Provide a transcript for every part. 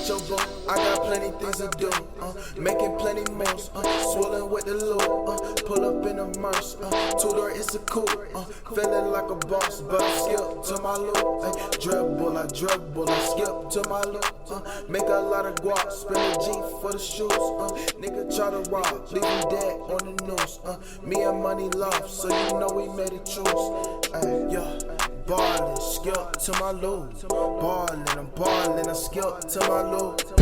with your boo. I got plenty things to do. Making plenty meals. Swollen with the loot. Pull up in a merce. Two-door, it's a coupe. Feeling like a boss, but I skip to my loot. Dribble, I skip to my loot. Make a lot of guap, spend a G for the shoes. Nigga try to rob, leave him dead on the news. Me and money love, so you know we made it choose. Yeah, ballin', skip to my loot. Ballin', I'm ballin', I skip to my loot. Skip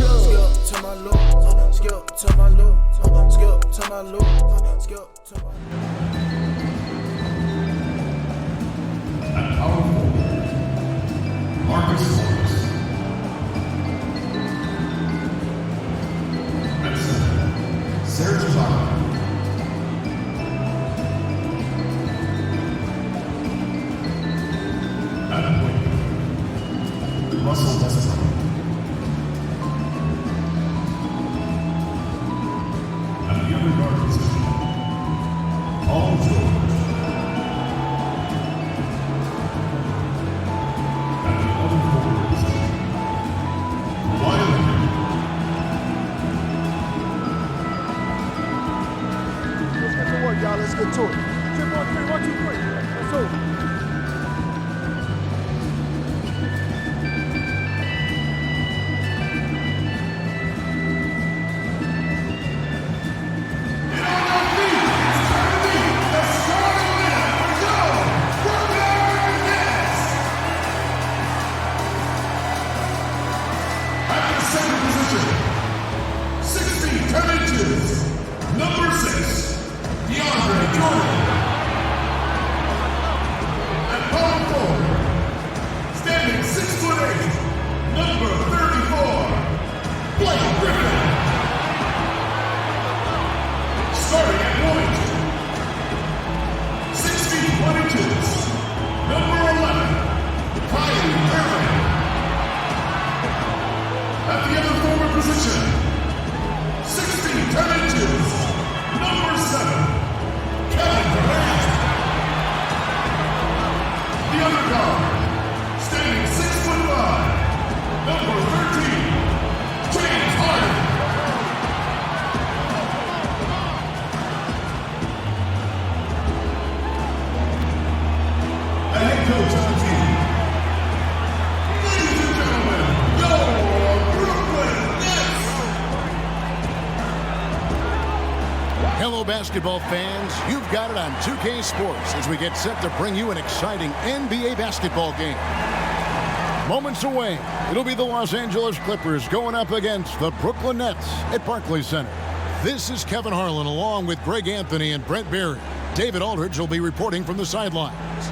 to my loot, skip to my loot, skip to my loot, skip to my loot. At power forward, Marcus Morris. At center, Serge Ibaka. At point, Russell Westbrook. At the other guard position, Paul George. Let's get to it. 2, 1, 3, 1, 2, 3. Let's over. Basketball fans, you've got it on 2K Sports as we get set to bring you an exciting NBA basketball game. Moments away, it'll be the Los Angeles Clippers going up against the Brooklyn Nets at Barclays Center. This is Kevin Harlan along with Greg Anthony and Brent Barry. David Aldridge will be reporting from the sidelines.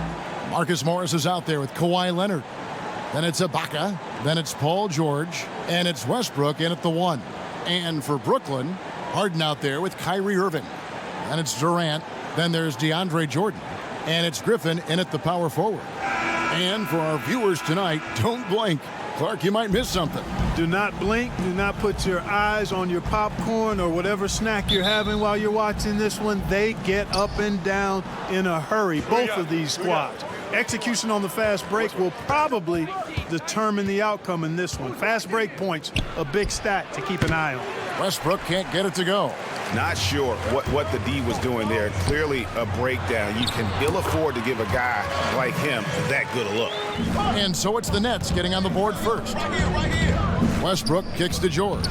Marcus Morris is out there with Kawhi Leonard. Then it's Ibaka. Then it's Paul George. And it's Westbrook in at the 1. And for Brooklyn, Harden out there with Kyrie Irving. And it's Durant. Then there's DeAndre Jordan. And it's Griffin in at the power forward. And for our viewers tonight, don't blink. Clark, you might miss something. Do not blink. Do not put your eyes on your popcorn or whatever snack you're having while you're watching this one. They get up and down in a hurry, both of these squads. Execution on the fast break will probably determine the outcome in this one. Fast break points, a big stat to keep an eye on. Westbrook can't get it to go. Not sure what the D was doing there. Clearly a breakdown. You can ill afford to give a guy like him that good a look. And so it's the Nets getting on the board first. Right here. Westbrook kicks to George.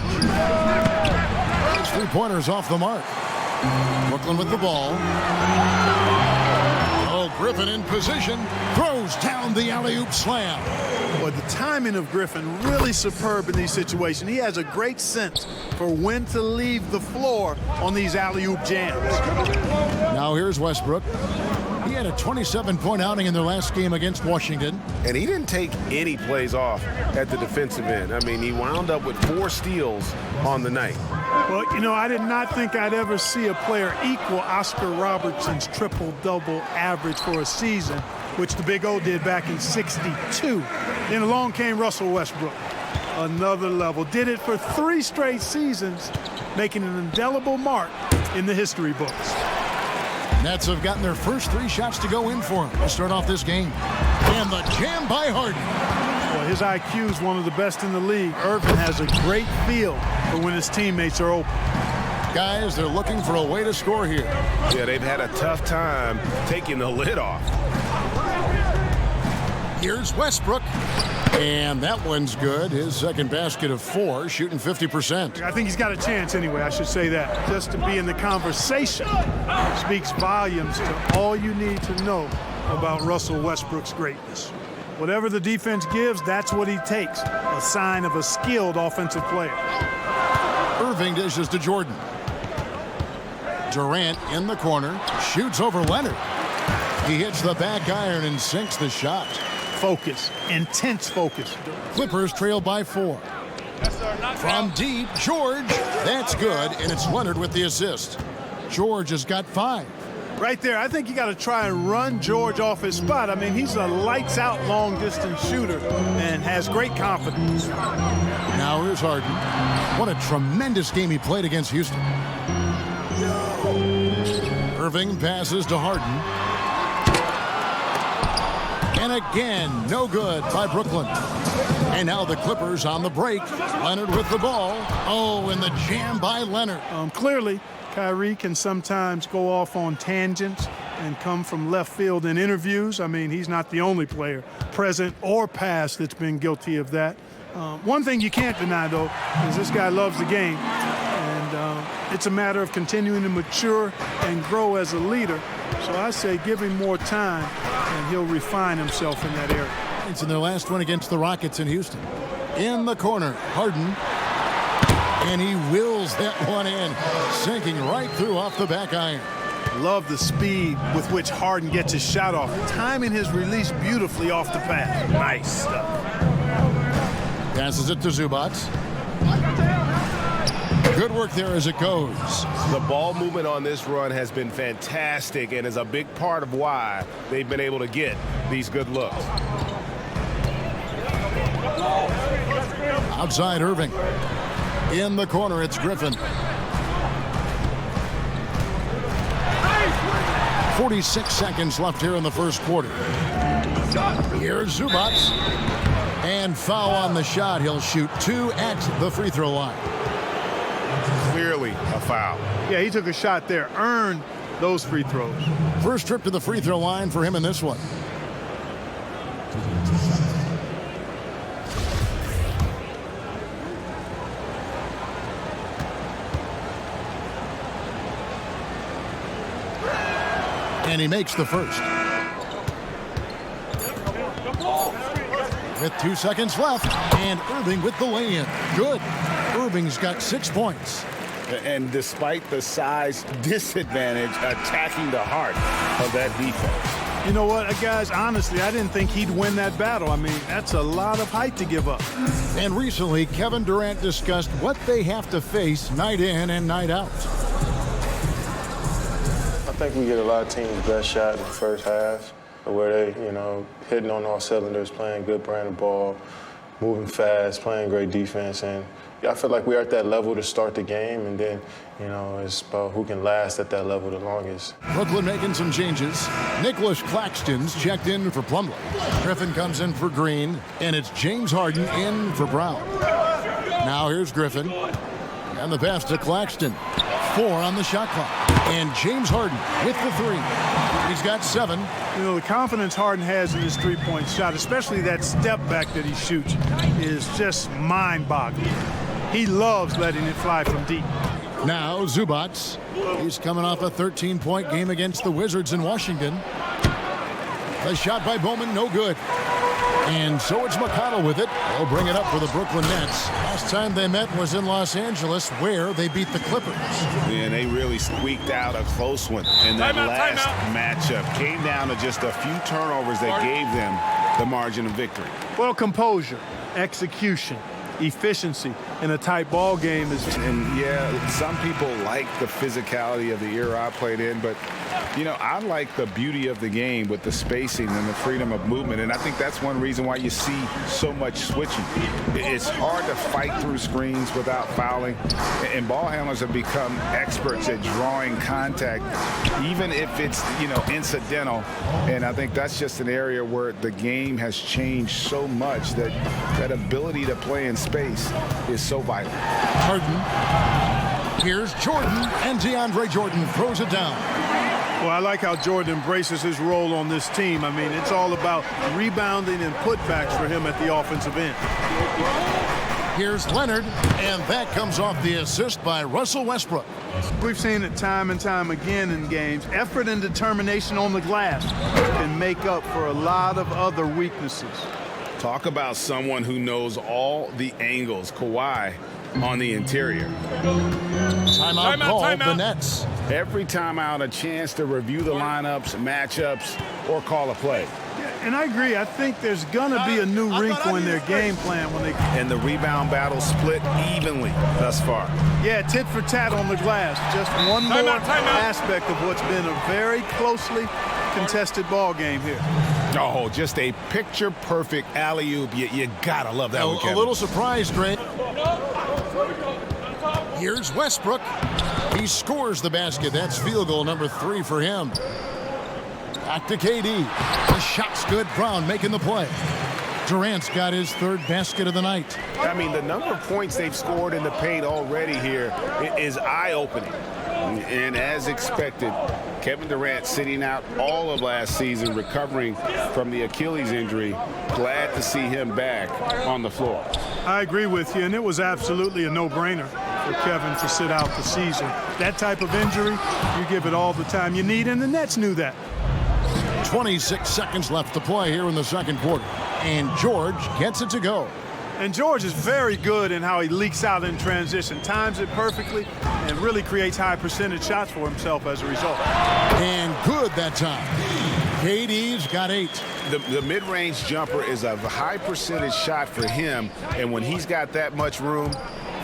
His three-pointers off the mark. Brooklyn with the ball. Oh, Griffin in position. Throws down the alley-oop slam. Well, the timing of Griffin really superb in these situations. He has a great sense for when to leave the floor on these alley-oop jams. Now here's Westbrook. He had a 27-point outing in their last game against Washington. And he didn't take any plays off at the defensive end. I mean, he wound up with 4 steals on the night. Well, you know, I did not think I'd ever see a player equal Oscar Robertson's triple-double average for a season, which the Big O did back in '62. Then along came Russell Westbrook. Another level. Did it for 3 straight seasons, making an indelible mark in the history books. Nets have gotten their first 3 shots to go in for him to start off this game. And the jam by Harden. Well, his IQ is one of the best in the league. Irvin has a great feel for when his teammates are open. Guys, they're looking for a way to score here. Yeah, they've had a tough time taking the lid off. Here's Westbrook. And that one's good. His second basket of 4, shooting 50%. I think he's got a chance anyway, I should say that. Just to be in the conversation speaks volumes to all you need to know about Russell Westbrook's greatness. Whatever the defense gives, that's what he takes. A sign of a skilled offensive player. Irving dishes to Jordan. Durant in the corner, shoots over Leonard. He hits the back iron and sinks the shot. Focus, intense focus. Clippers trail by 4. From deep, George. That's good, and it's Leonard with the assist. George has got 5. Right there, I think you got to try and run George off his spot. I mean, he's a lights-out long-distance shooter and has great confidence. Now here's Harden. What a tremendous game he played against Houston. Irving passes to Harden. And again, no good by Brooklyn. And now the Clippers on the break. Leonard with the ball. Oh, and the jam by Leonard. Clearly, Kyrie can sometimes go off on tangents and come from left field in interviews. I mean, he's not the only player, present or past, that's been guilty of that. One thing you can't deny, though, is this guy loves the game. And it's a matter of continuing to mature and grow as a leader. So I say give him more time, and he'll refine himself in that area. It's in their last one against the Rockets in Houston. In the corner, Harden. And he wills that one in, sinking right through off the back iron. Love the speed with which Harden gets his shot off, timing his release beautifully off the pass. Nice stuff. Passes it to Zubac. Good work there as it goes. The ball movement on this run has been fantastic and is a big part of why they've been able to get these good looks. Outside Irving. In the corner, it's Griffin. 46 seconds left here in the first quarter. Here's Zubac. And foul on the shot. He'll shoot 2 at the free throw line. Clearly a foul. Yeah, he took a shot there, earned those free throws. First trip to the free throw line for him in this one. And he makes the first. With 2 seconds left, and Irving with the lay-in. Good. Irving's got 6 points. And despite the size disadvantage, attacking the heart of that defense. You know what, guys, honestly, I didn't think he'd win that battle. I mean, that's a lot of height to give up. And recently, Kevin Durant discussed what they have to face night in and night out. I think we get a lot of teams' best shot in the first half, where they, hitting on all cylinders, playing good brand of ball, moving fast, playing great defense. And I feel like we're at that level to start the game, and then, it's about who can last at that level the longest. Brooklyn making some changes. Nicholas Claxton's checked in for Plumlee. Griffin comes in for Green, and it's James Harden in for Brown. Now here's Griffin, and the pass to Claxton. 4 on the shot clock. And James Harden with the 3. He's got 7. The confidence Harden has in his three-point shot, especially that step back that he shoots, is just mind-boggling. He loves letting it fly from deep. Now Zubac. He's coming off a 13-point game against the Wizards in Washington. The shot by Bowman, no good. And so it's McConnell with it. They'll bring it up for the Brooklyn Nets. Last time they met was in Los Angeles, where they beat the Clippers. And they really squeaked out a close one in that last matchup. Came down to just a few turnovers that gave them the margin of victory. Well, composure, execution, efficiency in a tight ball game is. And yeah, some people like the physicality of the era I played in, but You know, I like the beauty of the game with the spacing and the freedom of movement, and I think that's one reason why you see so much switching. It's hard to fight through screens without fouling, and ball handlers have become experts at drawing contact, even if it's, you know, incidental. And I think that's just an area where the game has changed so much that that ability to play in space is so vital. Harden. Here's Jordan, and DeAndre Jordan throws it down. Well, I like how Jordan embraces his role on this team. I mean, it's all about rebounding and putbacks for him at the offensive end. Here's Leonard, and that comes off the assist by Russell Westbrook. We've seen it time and time again in games. Effort and determination on the glass can make up for a lot of other weaknesses. Talk about someone who knows all the angles. Kawhi on the interior. Timeout called the Nets. Every timeout, a chance to review the lineups, matchups, or call a play. And I agree. I think there's going to be a new wrinkle in their game plan when they... And the rebound battle split evenly thus far. Yeah, tit for tat on the glass. Just one more aspect of what's been a very closely contested ball game here. Oh, just a picture-perfect alley-oop. You got to love that one, Kevin. A little surprise, Greg. Here's Westbrook. He scores the basket. That's field goal number 3 for him. Back to KD. The shot's good. Brown making the play. Durant's got his 3rd basket of the night. I mean, the number of points they've scored in the paint already here is eye-opening. And as expected, Kevin Durant sitting out all of last season, recovering from the Achilles injury. Glad to see him back on the floor. I agree with you, and it was absolutely a no-brainer for Kevin to sit out the season. That type of injury, you give it all the time you need, and the Nets knew that. 26 seconds left to play here in the second quarter. And George gets it to go. And George is very good in how he leaks out in transition, times it perfectly, and really creates high percentage shots for himself as a result. And good that time. KD's got 8. The mid-range jumper is a high percentage shot for him, and when he's got that much room,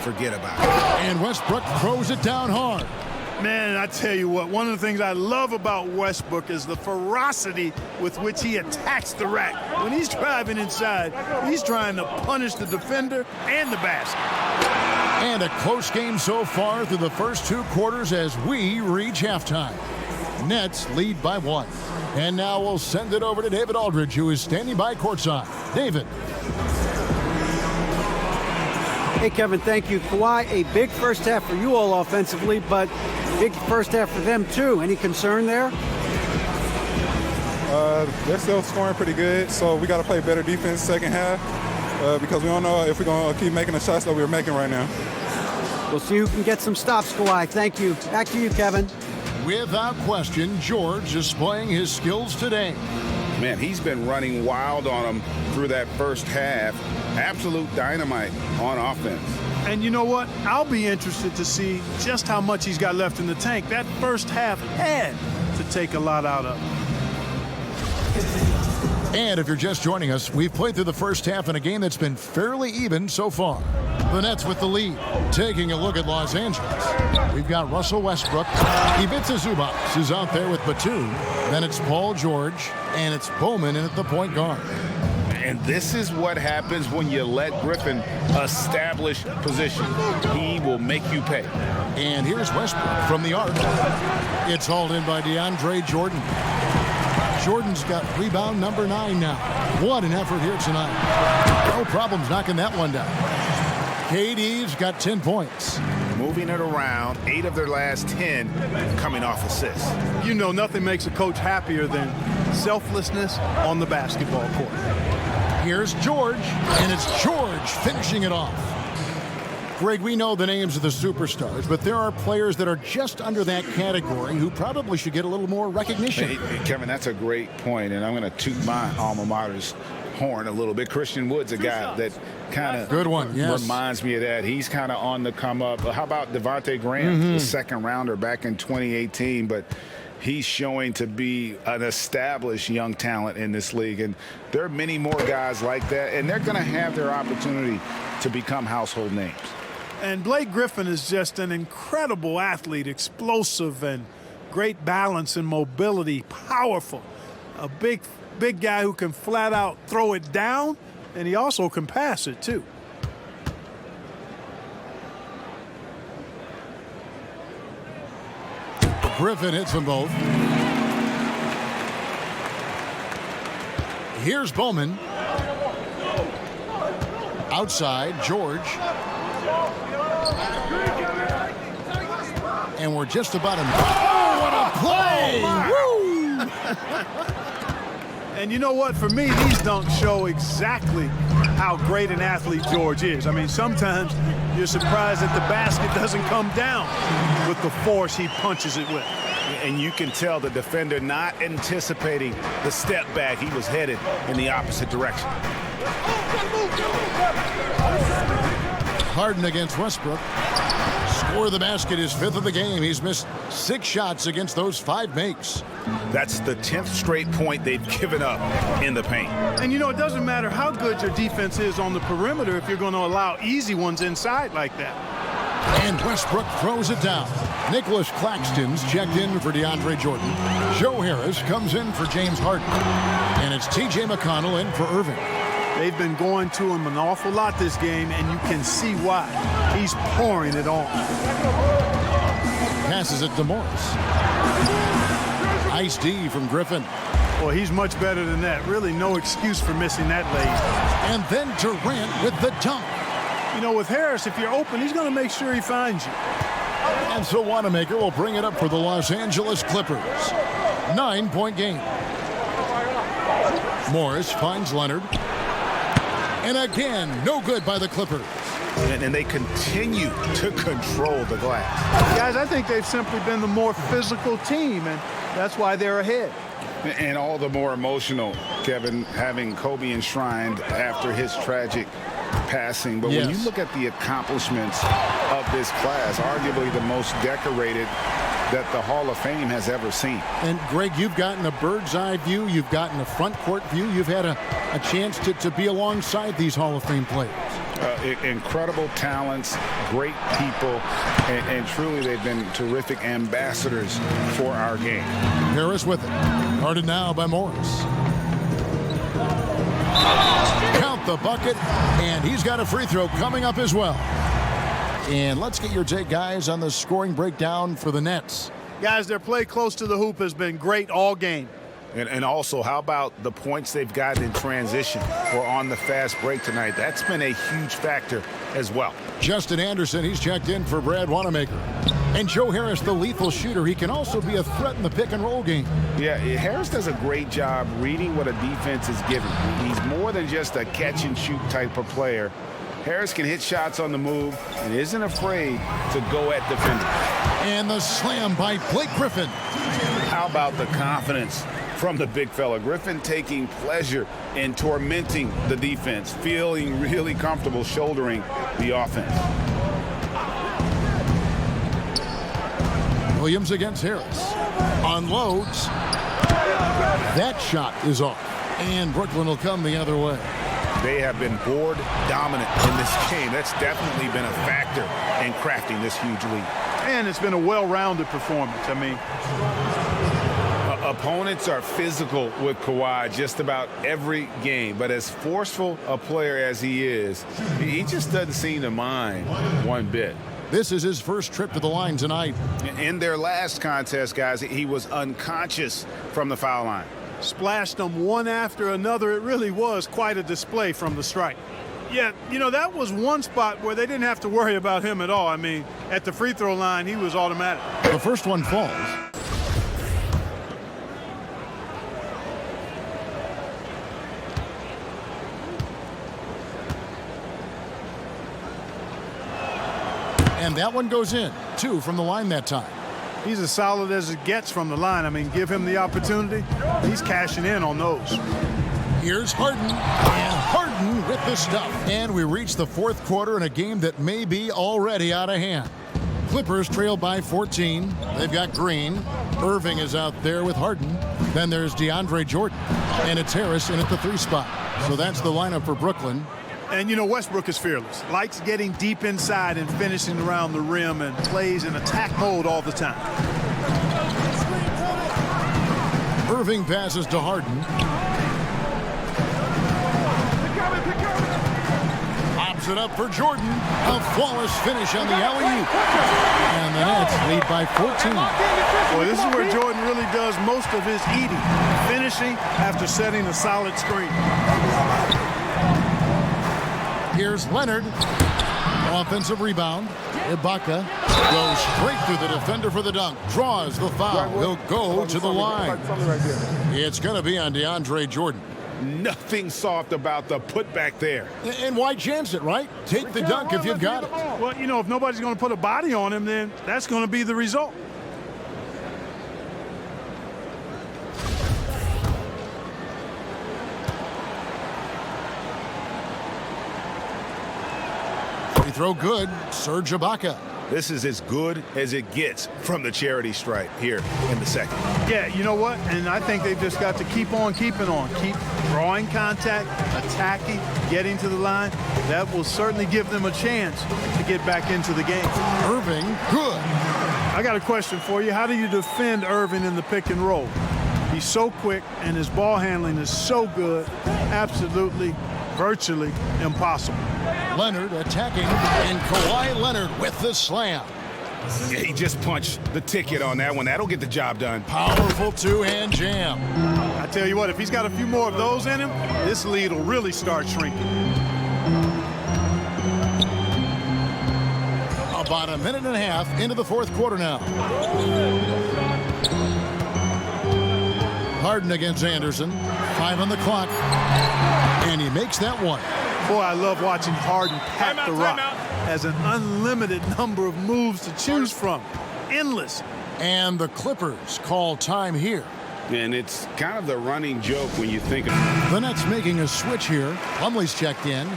forget about it. And Westbrook throws it down hard. Man, I tell you what, one of the things I love about Westbrook is the ferocity with which he attacks the rack. When he's driving inside, he's trying to punish the defender and the basket. And a close game so far through the first 2 quarters as we reach halftime. Nets lead by 1. And now we'll send it over to David Aldridge, who is standing by courtside. David. Hey, Kevin, thank you. Kawhi, a big first half for you all offensively, but big first half for them, too. Any concern there? They're still scoring pretty good, so we got to play better defense second half because we don't know if we're going to keep making the shots that we're making right now. We'll see who can get some stops, Kawhi. Thank you. Back to you, Kevin. Without question, George displaying his skills today. Man, he's been running wild on them through that first half. Absolute dynamite on offense. And you know what? I'll be interested to see just how much he's got left in the tank. That first half had to take a lot out of him. And if you're just joining us, we've played through the first half in a game that's been fairly even so far. The Nets with the lead. Taking a look at Los Angeles. We've got Russell Westbrook. Ivica Zubac is out there with Batum. Then it's Paul George. And it's Bowman in at the point guard. And this is what happens when you let Griffin establish position. He will make you pay. And here's Westbrook from the arc. It's hauled in by DeAndre Jordan. Jordan's got rebound number 9 now. What an effort here tonight. No problems knocking that one down. KD's got 10 points. Moving it around, 8 of their last 10 coming off assists. You know, nothing makes a coach happier than selflessness on the basketball court. Here's George, and it's George finishing it off. Greg, we know the names of the superstars, but there are players that are just under that category who probably should get a little more recognition. Hey, Kevin, that's a great point, and I'm going to toot my alma mater's horn a little bit. Christian Wood's a guy that kind of reminds me of that. He's kind of on the come up. How about Devontae Graham, the second rounder back in 2018, but he's showing to be an established young talent in this league, and there are many more guys like that, and they're going to have their opportunity to become household names. And Blake Griffin is just an incredible athlete, explosive and great balance and mobility, powerful. A big guy who can flat out throw it down, and he also can pass it too. Griffin hits them both. Here's Bowman. Outside, George. And we're just about oh, what a play! Woo! And you know what? For me, these dunks show exactly how great an athlete George is. I mean, sometimes you're surprised that the basket doesn't come down with the force he punches it with. And you can tell the defender not anticipating the step back. He was headed in the opposite direction. Harden against Westbrook. Score of the basket is 5th of the game. He's missed 6 shots against those 5 makes. That's the 10th straight point they've given up in the paint. And you know, it doesn't matter how good your defense is on the perimeter if you're going to allow easy ones inside like that. And Westbrook throws it down. Nicholas Claxton's checked in for DeAndre Jordan. Joe Harris comes in for James Harden. And it's T.J. McConnell in for Irving. They've been going to him an awful lot this game, and you can see why. He's pouring it on. Passes it to Morris. Nice D from Griffin. Well, he's much better than that. Really no excuse for missing that lane. And then Durant with the dunk. You know, with Harris, if you're open, he's going to make sure he finds you. And so Wanamaker will bring it up for the Los Angeles Clippers. 9-point game. Morris finds Leonard. And again, no good by the Clippers. And they continue to control the glass. Guys, I think they've simply been the more physical team, and that's why they're ahead. And all the more emotional, Kevin, having Kobe enshrined after his tragic passing. But when you look at the accomplishments of this class, arguably the most decorated that the Hall of Fame has ever seen. And Greg, you've gotten a bird's eye view. You've gotten a front court view. You've had a chance to be alongside these Hall of Fame players. Incredible talents, great people, and truly they've been terrific ambassadors for our game. Harris with it. Guarded now by Morris. Count the bucket, and he's got a free throw coming up as well. And let's get your take, guys, on the scoring breakdown for the Nets. Guys, their play close to the hoop has been great all game. And also, how about the points they've gotten in transition or on the fast break tonight? That's been a huge factor as well. Justin Anderson, he's checked in for Brad Wanamaker. And Joe Harris, the lethal shooter. He can also be a threat in the pick-and-roll game. Yeah, Harris does a great job reading what a defense is giving. He's more than just a catch-and-shoot type of player. Harris can hit shots on the move and isn't afraid to go at defenders. And the slam by Blake Griffin. How about the confidence from the big fella? Griffin taking pleasure in tormenting the defense, feeling really comfortable shouldering the offense. Williams against Harris. Unloads. That shot is off. And Brooklyn will come the other way. They have been board dominant in this game. That's definitely been a factor in crafting this huge lead. And it's been a well-rounded performance. I mean, opponents are physical with Kawhi just about every game, but as forceful a player as he is, he just doesn't seem to mind one bit. This is his first trip to the line tonight. In their last contest, guys, he was unconscious from the foul line. Splashed them one after another. It really was quite a display from the stripe. Yeah, you know, that was one spot where they didn't have to worry about him at all. I mean, at the free throw line, he was automatic. The first one falls. And that one goes in. 2 from the line that time. He's as solid as it gets from the line. I mean, give him the opportunity. He's cashing in on those. Here's Harden. And Harden with the stuff. And we reach the fourth quarter in a game that may be already out of hand. Clippers trail by 14. They've got Green. Irving is out there with Harden. Then there's DeAndre Jordan. And it's Harris in at the 3 spot. So that's the lineup for Brooklyn. And, you know, Westbrook is fearless. Likes getting deep inside and finishing around the rim and plays in attack mode all the time. Irving passes to Harden. Lobs it up for Jordan. A flawless finish on the alley-oop. And the Nets lead by 14. Well, this is where Jordan really does most of his eating, finishing after setting a solid screen. Here's Leonard. Offensive rebound. Ibaka goes straight through the defender for the dunk. Draws the foul. He'll go to the line. It's going to be on DeAndre Jordan. Nothing soft about the putback there. And why chance it, right? Take the dunk if you've got it. Well, you know, if nobody's going to put a body on him, then that's going to be the result. Free throw good. Serge Ibaka. This is as good as it gets from the charity stripe here in the second. Yeah, you know what? And I think they've just got to keep on keeping on. Keep drawing contact, attacking, getting to the line. That will certainly give them a chance to get back into the game. Irving, good. I got a question for you. How do you defend Irving in the pick and roll? He's so quick, and his ball handling is so good. Absolutely, virtually impossible. Leonard attacking, and Kawhi Leonard with the slam. Yeah, he just punched the ticket on that one. That'll get the job done. Powerful two-hand jam. I tell you what, if he's got a few more of those in him, this lead will really start shrinking. About a minute and a half into the fourth quarter now. Harden against Anderson. 5 on the clock. And he makes that one. Boy, I love watching Harden pack the rock. Has an unlimited number of moves to choose from. Endless. And the Clippers call time here. And it's kind of the running joke when you think of it. The Nets making a switch here. Plumlee's checked in.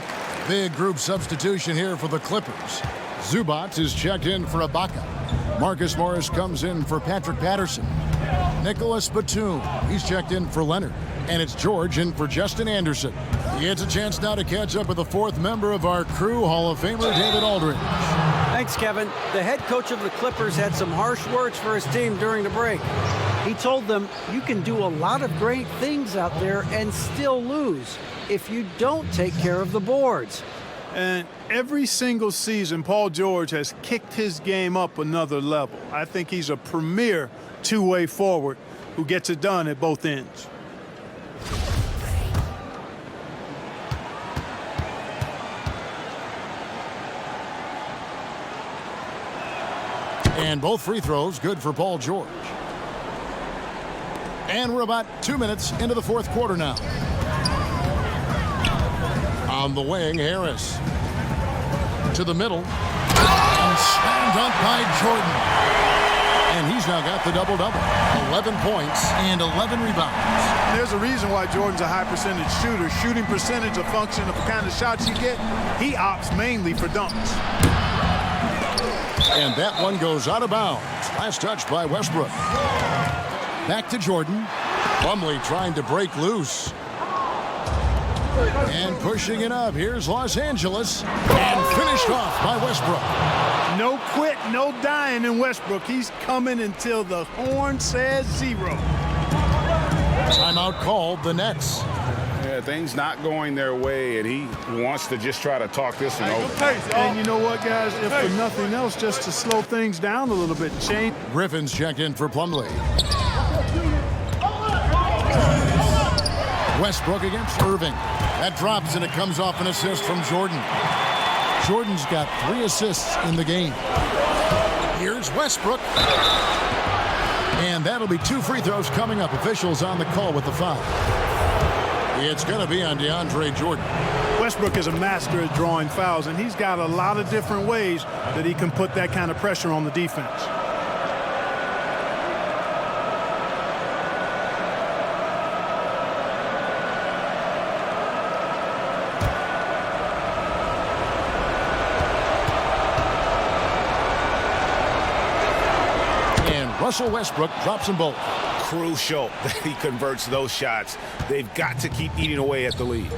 Big group substitution here for the Clippers. Zubac is checked in for Ibaka. Marcus Morris comes in for Patrick Patterson. Nicholas Batum, he's checked in for Leonard. And it's George in for Justin Anderson. He gets a chance now to catch up with the fourth member of our crew, Hall of Famer David Aldridge. Thanks, Kevin. The head coach of the Clippers had some harsh words for his team during the break. He told them, you can do a lot of great things out there and still lose if you don't take care of the boards. And every single season, Paul George has kicked his game up another level. I think he's a premier two-way forward who gets it done at both ends. And both free throws good for Paul George. And we're about 2 minutes into the fourth quarter now. On the wing, Harris. To the middle. And slam dunk by Jordan. And he's now got the double-double. 11 points and 11 rebounds. There's a reason why Jordan's a high-percentage shooter. Shooting percentage a function of the kind of shots you get. He opts mainly for dunks. And that one goes out of bounds. Last touch by Westbrook. Back to Jordan. Plumlee trying to break loose. And pushing it up. Here's Los Angeles. And finished off by Westbrook. No quit, no dying in Westbrook. He's coming until the horn says zero. Timeout called the Nets. Yeah, things not going their way, and he wants to just try to talk this one over. And you know what, guys? If for nothing else, just to slow things down a little bit. Change. Griffin's checked in for Plumlee. Westbrook against Irving. That drops, and it comes off an assist from Jordan. Jordan's got 3 assists in the game. Here's Westbrook. And that'll be 2 free throws coming up. Officials on the call with the foul. It's going to be on DeAndre Jordan. Westbrook is a master at drawing fouls, and he's got a lot of different ways that he can put that kind of pressure on the defense. And Russell Westbrook drops them both. Crucial that he converts those shots. They've got to keep eating away at the lead.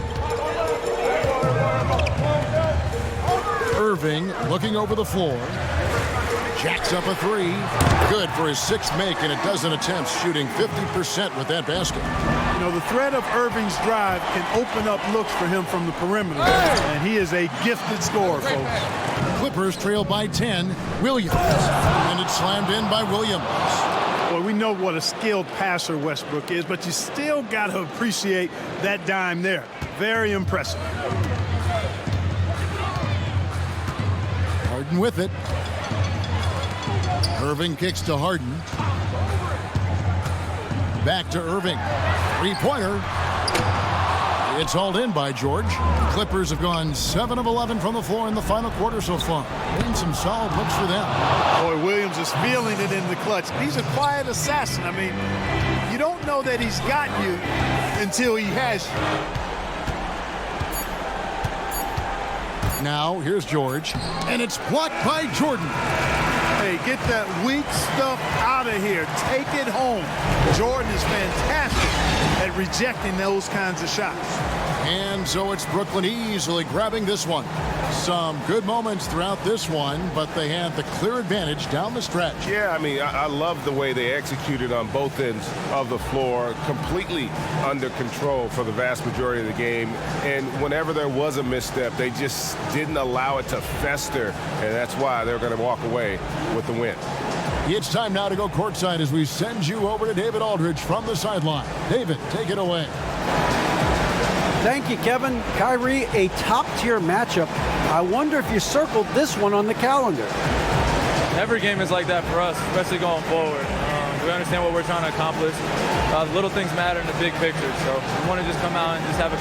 Irving looking over the floor. Jacks up a three. Good for his sixth make in a dozen attempts, shooting 50% with that basket. You know, the threat of Irving's drive can open up looks for him from the perimeter. And he is a gifted scorer, folks. Clippers trail by 10. Williams. And it's slammed in by Williams. Well, we know what a skilled passer Westbrook is, but you still got to appreciate that dime there. Very impressive. Harden with it. Irving kicks to Harden. Back to Irving. Three-pointer. It's hauled in by George. Clippers have gone 7 of 11 from the floor in the final quarter so far. Getting some solid looks for them. Boy, Williams is feeling it in the clutch. He's a quiet assassin. I mean, you don't know that he's got you until he has you. Now, here's George. And it's blocked by Jordan. Hey, get that weak stuff out of here. Take it home. Jordan is fantastic at rejecting those kinds of shots. And so it's Brooklyn easily grabbing this one. Some good moments throughout this one, but they had the clear advantage down the stretch. Yeah, I mean, I love the way they executed on both ends of the floor, completely under control for the vast majority of the game. And whenever there was a misstep, they just didn't allow it to fester, and that's why they're going to walk away with the win. It's time now to go courtside as we send you over to David Aldridge from the sideline. David, take it away. Thank you, Kevin. Kyrie, a top-tier matchup. I wonder if you circled this one on the calendar. Every game is like that for us, especially going forward. We understand what we're trying to accomplish. Little things matter in the big picture, so we want to just come out and just have a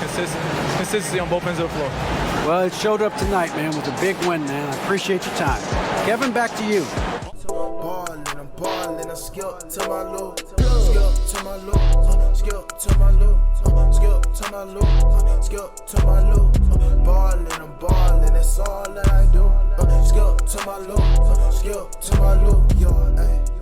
consistency on both ends of the floor. Well, it showed up tonight, man, with a big win, man. I appreciate your time. Kevin, back to you. Ballin', I skip to my loop, skip to my loop, skip to my loop, skip to my loop, skip to my loop. Ballin', I'm ballin', that's all that I do. Skip to my loop, skip to my loop, yo, ayy.